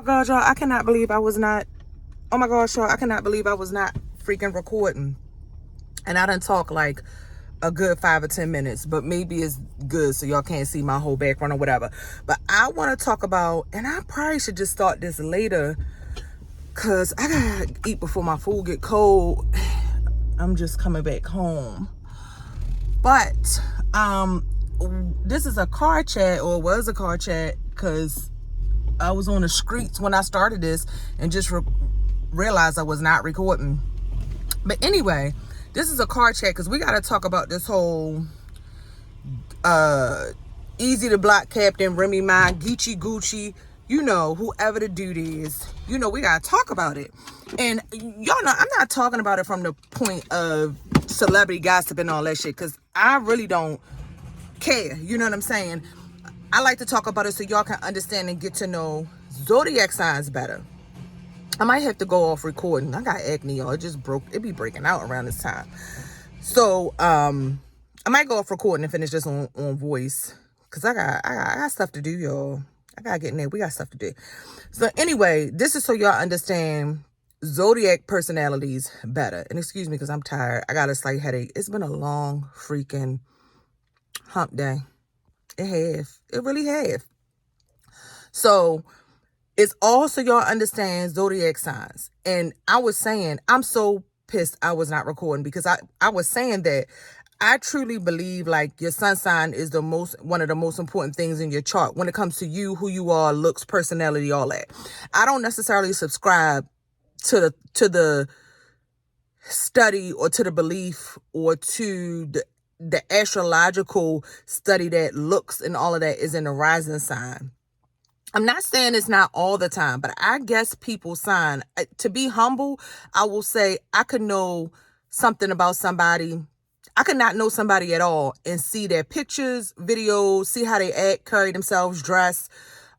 Oh my God, y'all, I cannot believe I was not, oh my gosh, y'all, I cannot believe I was not freaking recording. And I done talk like a good 5 or 10 minutes, but maybe it's good so y'all can't see my whole background or whatever. But I want to talk about, and I probably should just start this later because I gotta eat before my food get cold. I'm just coming back home. But this is a car chat, or was a car chat, because I was on the streets when I started this and just realized I was not recording. But anyway, this is a car chat because we got to talk about this whole easy to block Captain Remy, my Geechee Gucci, you know, whoever the dude is, you know, we got to talk about it. And y'all know, I'm not talking about it from the point of celebrity gossip and all that shit, because I really don't care. You know what I'm saying? I like to talk about it so y'all can understand and get to know zodiac signs better. I might have to go off recording. I got acne, y'all. It just broke. It be breaking out around this time. So, I might go off recording and finish this on voice. Because I got stuff to do, y'all. I got to get in there. We got stuff to do. So, anyway, this is so y'all understand zodiac personalities better. And excuse me because I'm tired. I got a slight headache. It's been a long freaking hump day. It have. It really have. So, it's also y'all understand zodiac signs. And I was saying, I'm so pissed I was not recording because I was saying that I truly believe like your sun sign is one of the most important things in your chart when it comes to you, who you are, looks, personality, all that. I don't necessarily subscribe to the study or to the belief or to the astrological study that looks and all of that is in the rising sign. I'm not saying it's not all the time, but I guess people's sign. To be humble, I will say I could know something about somebody. I could not know somebody at all and see their pictures, videos, see how they act, carry themselves, dress.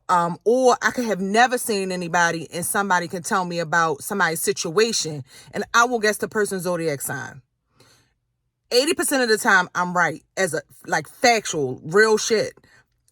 Or I could have never seen anybody and somebody can tell me about somebody's situation and I will guess the person's zodiac sign. 80% of the time, I'm right as a like factual, real shit.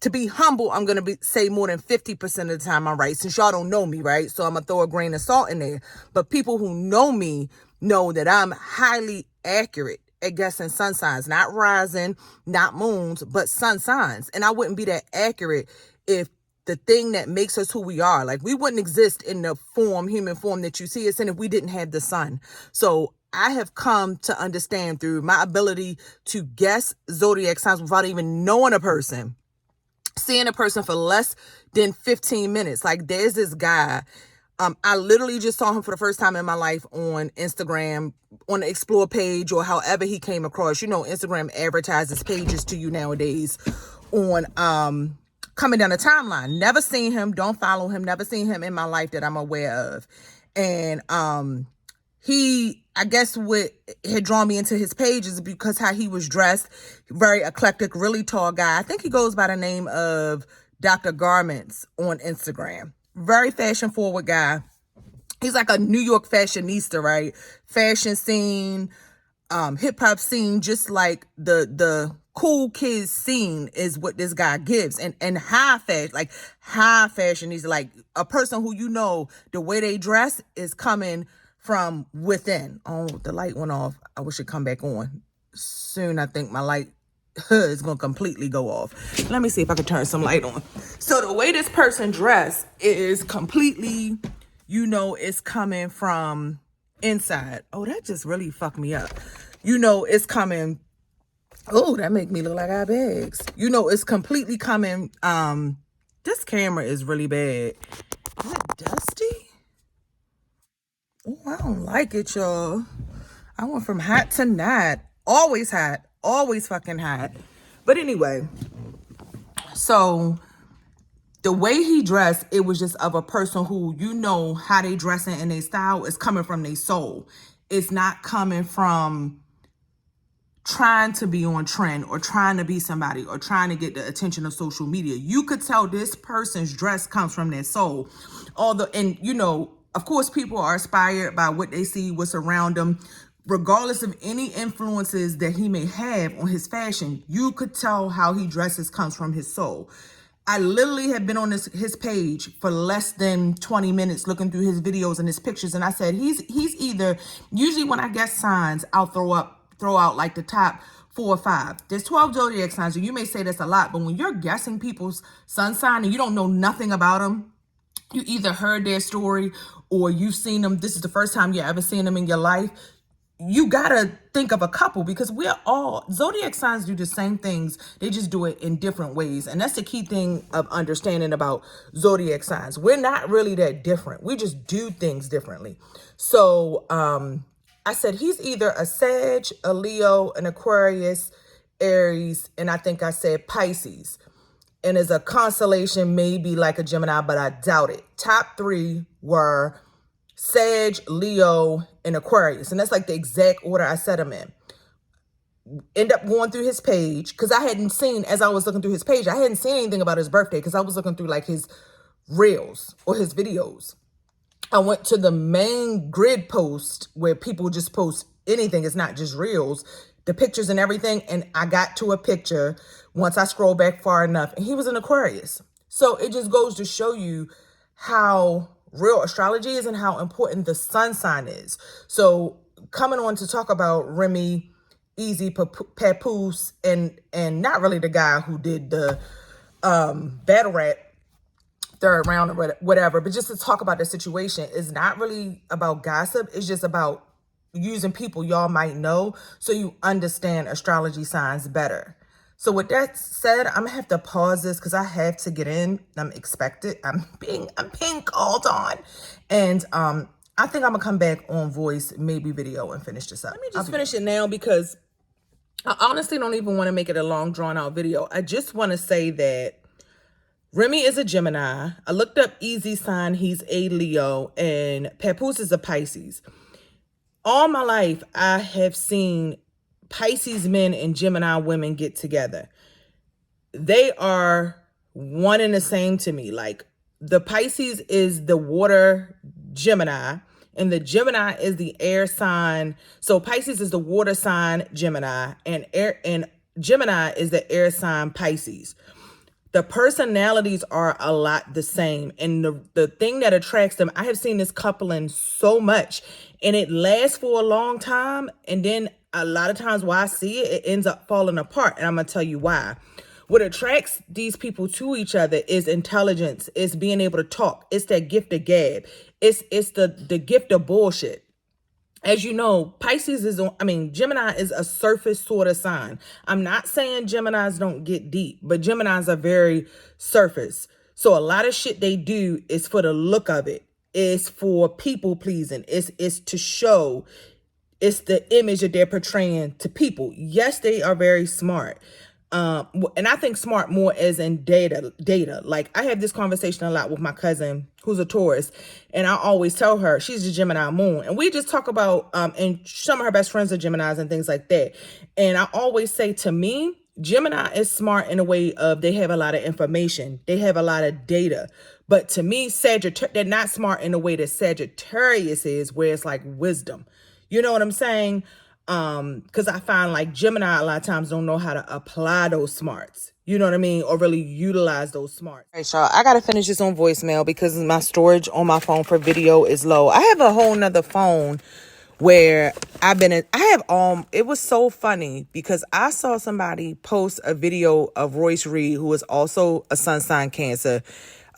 To be humble, I'm going to say more than 50% of the time I'm right, since y'all don't know me, right? So I'm going to throw a grain of salt in there. But people who know me know that I'm highly accurate at guessing sun signs, not rising, not moons, but sun signs. And I wouldn't be that accurate if the thing that makes us who we are, like we wouldn't exist in the human form that you see us in if we didn't have the sun. So I have come to understand through my ability to guess zodiac signs without even knowing a person, seeing a person for less than 15 minutes. Like there's this guy, I literally just saw him for the first time in my life on Instagram, on the explore page or however he came across. You know, Instagram advertises pages to you nowadays on coming down the timeline. Never seen him, don't follow him, never seen him in my life that I'm aware of. And he, I guess what had drawn me into his page is because how he was dressed, very eclectic, really tall guy. I think he goes by the name of Dr. Garments on Instagram. Very fashion forward guy. He's like a New York fashionista, right? Fashion scene, hip hop scene, just like the cool kids scene is what this guy gives. And high fashion is like a person who, you know, the way they dress is coming from within. Oh, the light went off. I wish it come back on. Soon I think my light is going to completely go off. Let me see if I can turn some light on. So the way this person dressed is completely, you know, it's coming from inside. Oh, that just really fucked me up. You know, it's coming. Oh, that make me look like I bags. You know, it's completely coming. This camera is really bad. Is it dusty? Oh, I don't like it, y'all. I went from hot to not. Always hot. Always fucking hot. But anyway, so the way he dressed, it was just of a person who, you know, how they dressing and their style is coming from their soul. It's not coming from trying to be on trend or trying to be somebody or trying to get the attention of social media. You could tell this person's dress comes from their soul. And you know, of course, people are inspired by what they see, what's around them. Regardless of any influences that he may have on his fashion, you could tell how he dresses comes from his soul. I literally have been on his page for less than 20 minutes looking through his videos and his pictures. And I said, he's either, usually when I guess signs, I'll throw out like the top 4 or 5. There's 12 zodiac signs, and you may say that's a lot, but when you're guessing people's sun sign and you don't know nothing about them, you either heard their story or you've seen them. This is the first time you ever seen them in your life. You gotta think of a couple, because we're all, zodiac signs do the same things. They just do it in different ways. And that's the key thing of understanding about zodiac signs. We're not really that different. We just do things differently. So I said he's either a Sag, a Leo, an Aquarius, Aries, and I think I said Pisces. And as a constellation, maybe like a Gemini, but I doubt it. Top 3 were Sag, Leo, and Aquarius. And that's like the exact order I said them in. End up going through his page, because I hadn't seen, as I was looking through his page, I hadn't seen anything about his birthday, because I was looking through like his reels or his videos. I went to the main grid post where people just post anything. It's not just reels, the pictures and everything. And I got to a picture once I scrolled back far enough, and he was an Aquarius. So it just goes to show you how real astrology is and how important the sun sign is. So coming on to talk about Remy, Easy, Papoose, and not really the guy who did the battle rap third round or whatever, but just to talk about the situation is not really about gossip. It's just about using people y'all might know so you understand astrology signs better. So with that said, I'm gonna have to pause this because I have to get in. I'm expected. I'm being called on, and I think I'm gonna come back on voice, maybe video, and finish this up. Let me just finish it now because I honestly don't even want to make it a long, drawn out video. I just want to say that Remy is a Gemini. I looked up Easy sign. He's a Leo, and Papoose is a Pisces. All my life, I have seen Pisces men and Gemini women get together. They are one and the same to me. Like, the Pisces is the water Gemini, and the Gemini is the air sign. So Pisces is the water sign Gemini, and Gemini is the air sign Pisces. The personalities are a lot the same. And the thing that attracts them, I have seen this coupling so much, and it lasts for a long time. And then a lot of times while I see it, it ends up falling apart. And I'm going to tell you why. What attracts these people to each other is intelligence. It's being able to talk. It's that gift of gab. It's the gift of bullshit. As you know, Pisces is Gemini is a surface sort of sign. I'm not saying Geminis don't get deep, but Geminis are very surface. So a lot of shit they do is for the look of it. It's for people pleasing. It's to show. It's the image that they're portraying to people. Yes, they are very smart. And I think smart more as in data. Like, I have this conversation a lot with my cousin who's a Taurus, and I always tell her, she's a Gemini moon, and we just talk about, and some of her best friends are Geminis and things like that. And I always say, to me, Gemini is smart in a way of they have a lot of information. They have a lot of data. But to me, they're not smart in the way that Sagittarius is, where it's like wisdom. You know what I'm saying? Because I find like Gemini a lot of times don't know how to apply those smarts. You know what I mean? Or really utilize those smarts. All right, y'all. I got to finish this on voicemail because my storage on my phone for video is low. I have a whole nother phone where it was so funny because I saw somebody post a video of Royce Reed, who is also a sun sign Cancer,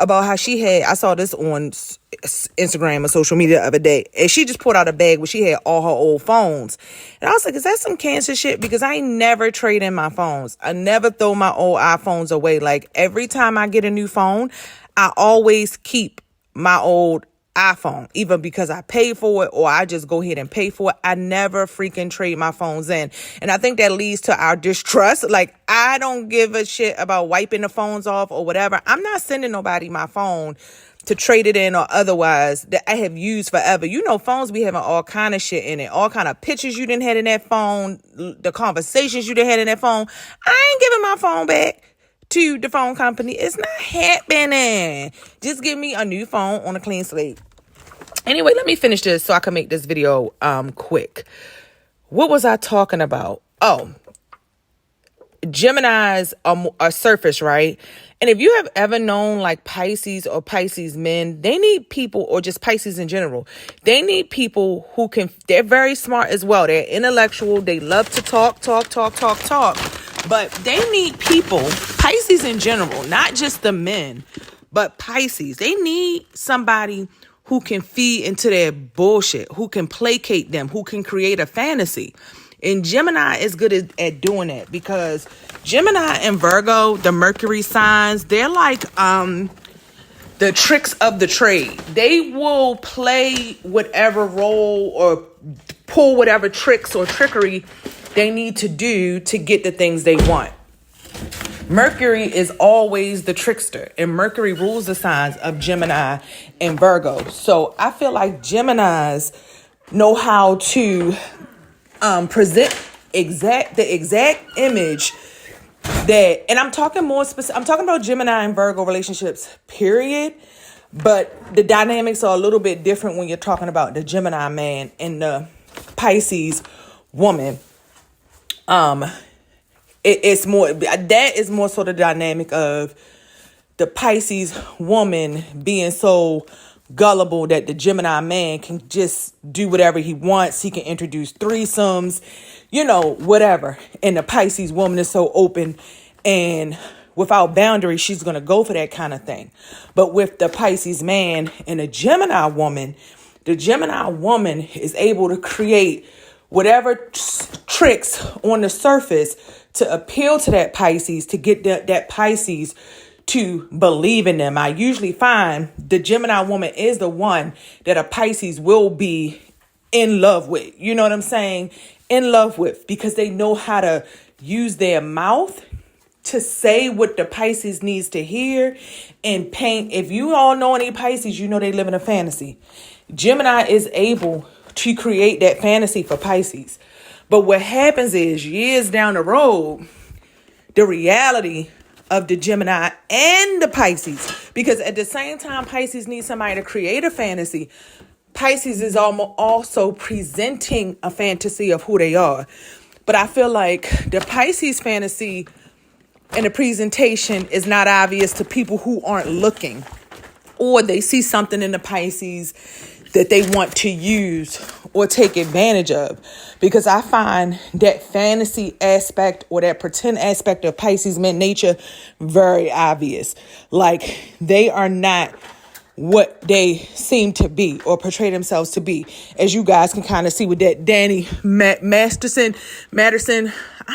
about how I saw this on Instagram or social media the other day, and she just pulled out a bag where she had all her old phones. And I was like, is that some Cancer shit? Because I never trade in my phones. I never throw my old iPhones away. Like, every time I get a new phone, I always keep my old iPhone, either because I pay for it or I just go ahead and pay for it. I never freaking trade my phones in. And I think that leads to our distrust. Like, I don't give a shit about wiping the phones off or whatever. I'm not sending nobody my phone to trade it in or otherwise that I have used forever. You know, phones be having all kind of shit in it, all kind of pictures you didn't have in that phone, the conversations you didn't have in that phone. I ain't giving my phone back to the phone company. It's not happening. Just give me a new phone on a clean slate. Anyway, let me finish this so I can make this video quick. What was I talking about? Oh, Geminis are surface, right? And if you have ever known like Pisces or Pisces men, they need people, or just Pisces in general, they need people who they're very smart as well. They're intellectual. They love to talk. But they need people, Pisces in general, not just the men, but Pisces. They need somebody who can feed into their bullshit, who can placate them, who can create a fantasy. And Gemini is good at doing that, because Gemini and Virgo, the Mercury signs, they're like the tricks of the trade. They will play whatever role or pull whatever tricks or trickery they need to do to get the things they want. Mercury is always the trickster, and Mercury rules the signs of Gemini and Virgo. So I feel like Geminis know how to present the exact image that, and I'm talking more specific. I'm talking about Gemini and Virgo relationships, period. But the dynamics are a little bit different when you're talking about the Gemini man and the Pisces woman. It's more, that is more so the dynamic of the Pisces woman being so gullible that the Gemini man can just do whatever he wants. He can introduce threesomes, whatever. And the Pisces woman is so open and without boundaries, she's going to go for that kind of thing. But with the Pisces man and the Gemini woman is able to create whatever tricks on the surface to appeal to that Pisces, to get that Pisces to believe in them. I usually find the Gemini woman is the one that a Pisces will be in love with. You know what I'm saying? In love with, because they know how to use their mouth to say what the Pisces needs to hear and paint. If you all know any Pisces, you know they live in a fantasy. Gemini is able to create that fantasy for Pisces. But what happens is, years down the road, the reality of the Gemini and the Pisces, because at the same time Pisces needs somebody to create a fantasy, Pisces is also presenting a fantasy of who they are. But I feel like the Pisces fantasy and the presentation is not obvious to people who aren't looking, or they see something in the Pisces that they want to use or take advantage of. Because I find that fantasy aspect or that pretend aspect of Pisces men nature very obvious. Like, they are not what they seem to be or portray themselves to be. As you guys can kind of see with that Danny Masterson. I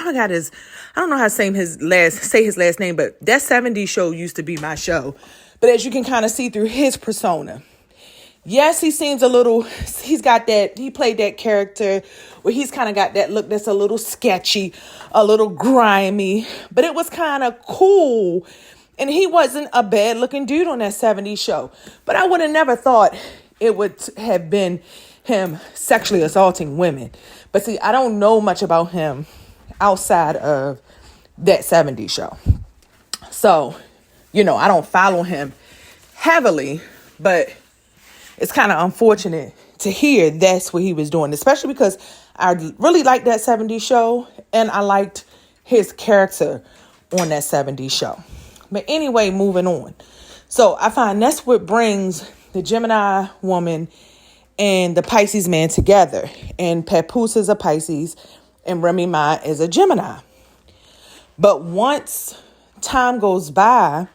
don't know how to say his last name, but that 70s show used to be my show. But as you can kind of see through his persona, yes, he seems he played that character where he's kind of got that look that's a little sketchy, a little grimy, but it was kind of cool. And he wasn't a bad looking dude on that 70s show. But I would have never thought it would have been him sexually assaulting women. But see, I don't know much about him outside of that 70s show. So, I don't follow him heavily, but it's kind of unfortunate to hear that's what he was doing, especially because I really liked that 70s show and I liked his character on that 70s show. But anyway, moving on. So I find that's what brings the Gemini woman and the Pisces man together. And Papoose is a Pisces and Remy is a Gemini. But once time goes by,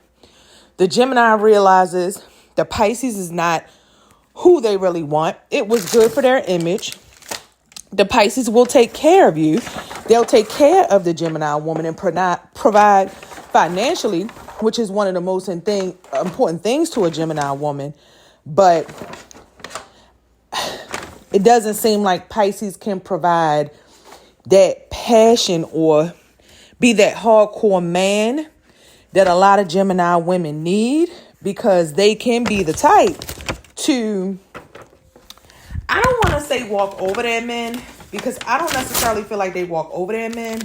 the Gemini realizes the Pisces is not who they really want. It was good for their image. The Pisces will take care of you. They'll take care of the Gemini woman and provide financially, which is one of the most important things to a Gemini woman. But it doesn't seem like Pisces can provide that passion or be that hardcore man that a lot of Gemini women need, because they can be the type to, I don't want to say walk over their men, because I don't necessarily feel like they walk over their men,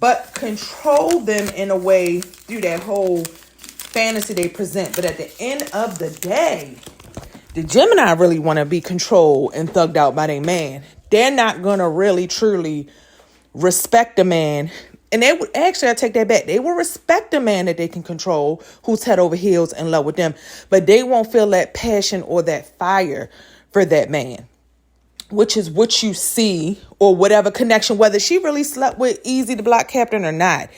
but control them in a way through that whole fantasy they present. But at the end of the day, the Gemini really want to be controlled and thugged out by their man. They're not going to really truly respect a man And they would actually, I take that back. They will respect a man that they can control, who's head over heels in love with them, but they won't feel that passion or that fire for that man, which is what you see, or whatever connection, whether she really slept with Easy the Block Captain or not.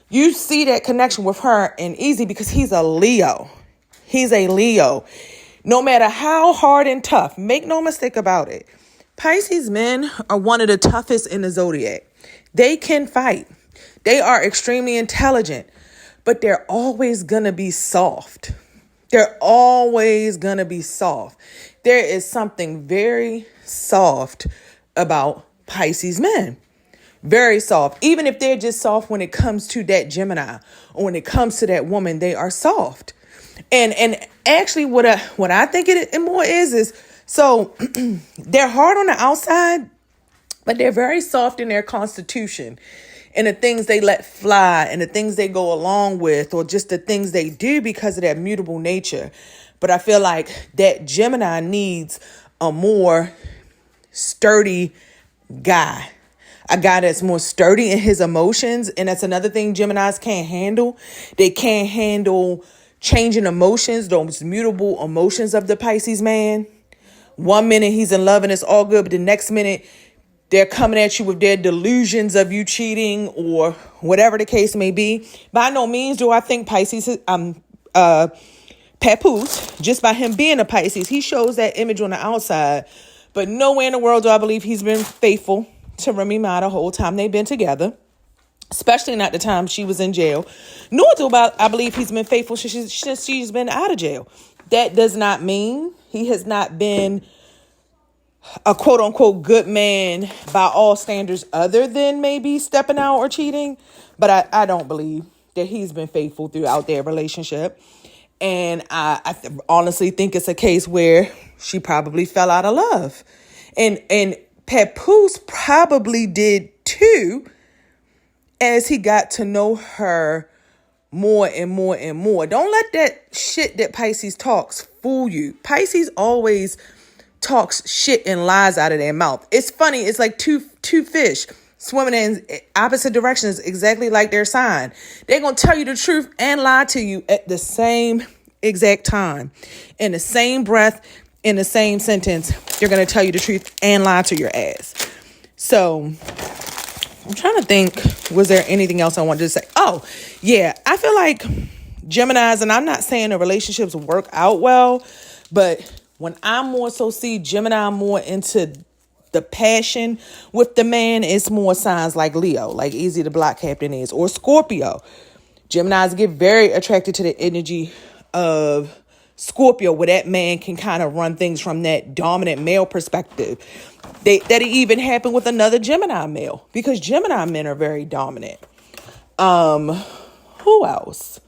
You see that connection with her and Easy because he's a Leo. He's a Leo. No matter how hard and tough, make no mistake about it, Pisces men are one of the toughest in the zodiac. They can fight. They are extremely intelligent, but they're always going to be soft. They're always going to be soft. There is something very soft about Pisces men. Very soft. Even if they're just soft when it comes to that Gemini or when it comes to that woman, they are soft. And actually what I think it more is so they're hard on the outside, but they're very soft in their constitution and the things they let fly and the things they go along with, or just the things they do because of that mutable nature. But I feel like that Gemini needs a more sturdy guy. A guy that's more sturdy in his emotions. And that's another thing Geminis can't handle. They can't handle changing emotions, those mutable emotions of the Pisces man. One minute he's in love and it's all good, but the next minute they're coming at you with their delusions of you cheating or whatever the case may be. By no means do I think Pisces, Papoose, just by him being a Pisces, he shows that image on the outside. But nowhere in the world do I believe he's been faithful to Remy Ma the whole time they've been together, especially not the time she was in jail. Nor do I believe he's been faithful since she's been out of jail. That does not mean he has not been a quote unquote good man by all standards other than maybe stepping out or cheating. But I don't believe that he's been faithful throughout their relationship. And I honestly think it's a case where she probably fell out of love. And Papoose probably did too, as he got to know her more and more and more. Don't let that shit that Pisces talks fool you. Pisces always talks shit and lies out of their mouth. It's funny. It's like two fish swimming in opposite directions, exactly like their sign. They're going to tell you the truth and lie to you at the same exact time. In the same breath, in the same sentence, they're going to tell you the truth and lie to your ass. So I'm trying to think, was there anything else I wanted to say? Oh, yeah. I feel like Geminis, and I'm not saying the relationships work out well, but when I more so see Gemini more into the passion with the man, it's more signs like Leo, like Easy the Block Captain is, or Scorpio. Geminis get very attracted to the energy of Scorpio, where that man can kind of run things from that dominant male perspective. That even happened with another Gemini male, because Gemini men are very dominant. Who else?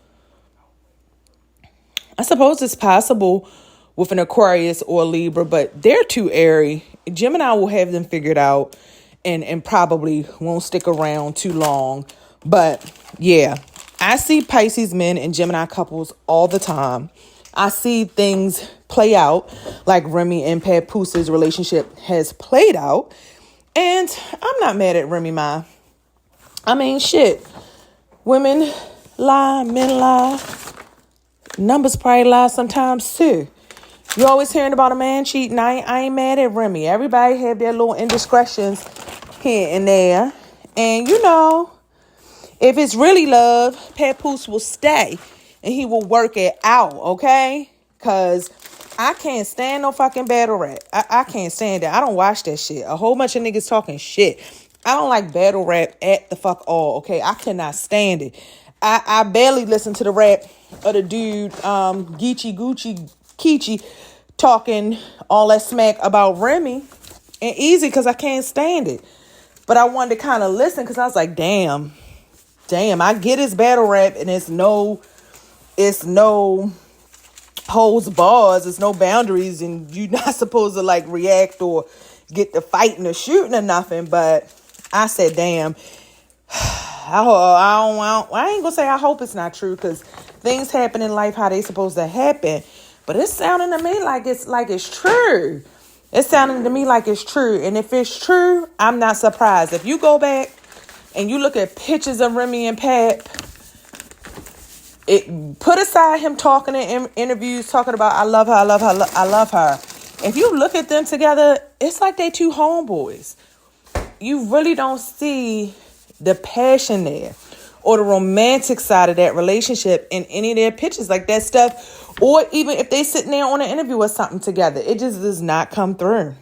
I suppose it's possible with an Aquarius or a Libra, but they're too airy. Gemini will have them figured out and probably won't stick around too long. But yeah, I see Pisces men and Gemini couples all the time. I see things play out like Remy and Papoose's relationship has played out. And I'm not mad at Remy Ma. I mean, shit. Women lie, men lie. Numbers probably lie sometimes too. You always hearing about a man cheating. I ain't mad at Remy. Everybody have their little indiscretions here and there. And you know, if it's really love, Papoose will stay and he will work it out, okay? Because I can't stand no fucking battle rap. I can't stand that. I don't watch that shit. A whole bunch of niggas talking shit. I don't like battle rap at the fuck all, okay? I cannot stand it. I barely listen to the rap of the dude, Geechee Gucci Keechee, talking all that smack about Remy and Easy, because I can't stand it. But I wanted to kind of listen because I was like, damn, I get his battle rap and it's no holds bars, it's no boundaries, and you're not supposed to like react or get to fighting or shooting or nothing. But I said, damn, I ain't gonna say I hope it's not true, because things happen in life how they supposed to happen. But it's sounding to me like it's true. It's sounding to me like it's true. And if it's true, I'm not surprised. If you go back and you look at pictures of Remy and Pap, put aside him talking in interviews, talking about I love her, I love her, I love her. If you look at them together, it's like they two homeboys. You really don't see the passion there or the romantic side of that relationship in any of their pictures, like that stuff. Or even if they sitting there on an interview or something together, it just does not come through.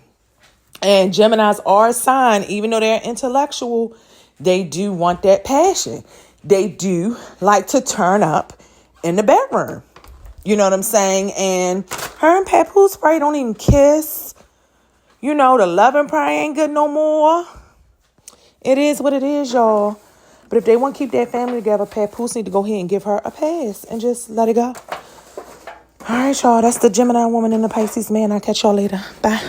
And Geminis are a sign, even though they're intellectual, they do want that passion. They do like to turn up in the bedroom. You know what I'm saying? And her and Papoose probably don't even kiss. You know, the loving probably ain't good no more. It is what it is, y'all. But if they want to keep their family together, Papoose need to go ahead and give her a pass and just let it go. All right, y'all. That's the Gemini woman and the Pisces man. I'll catch y'all later. Bye.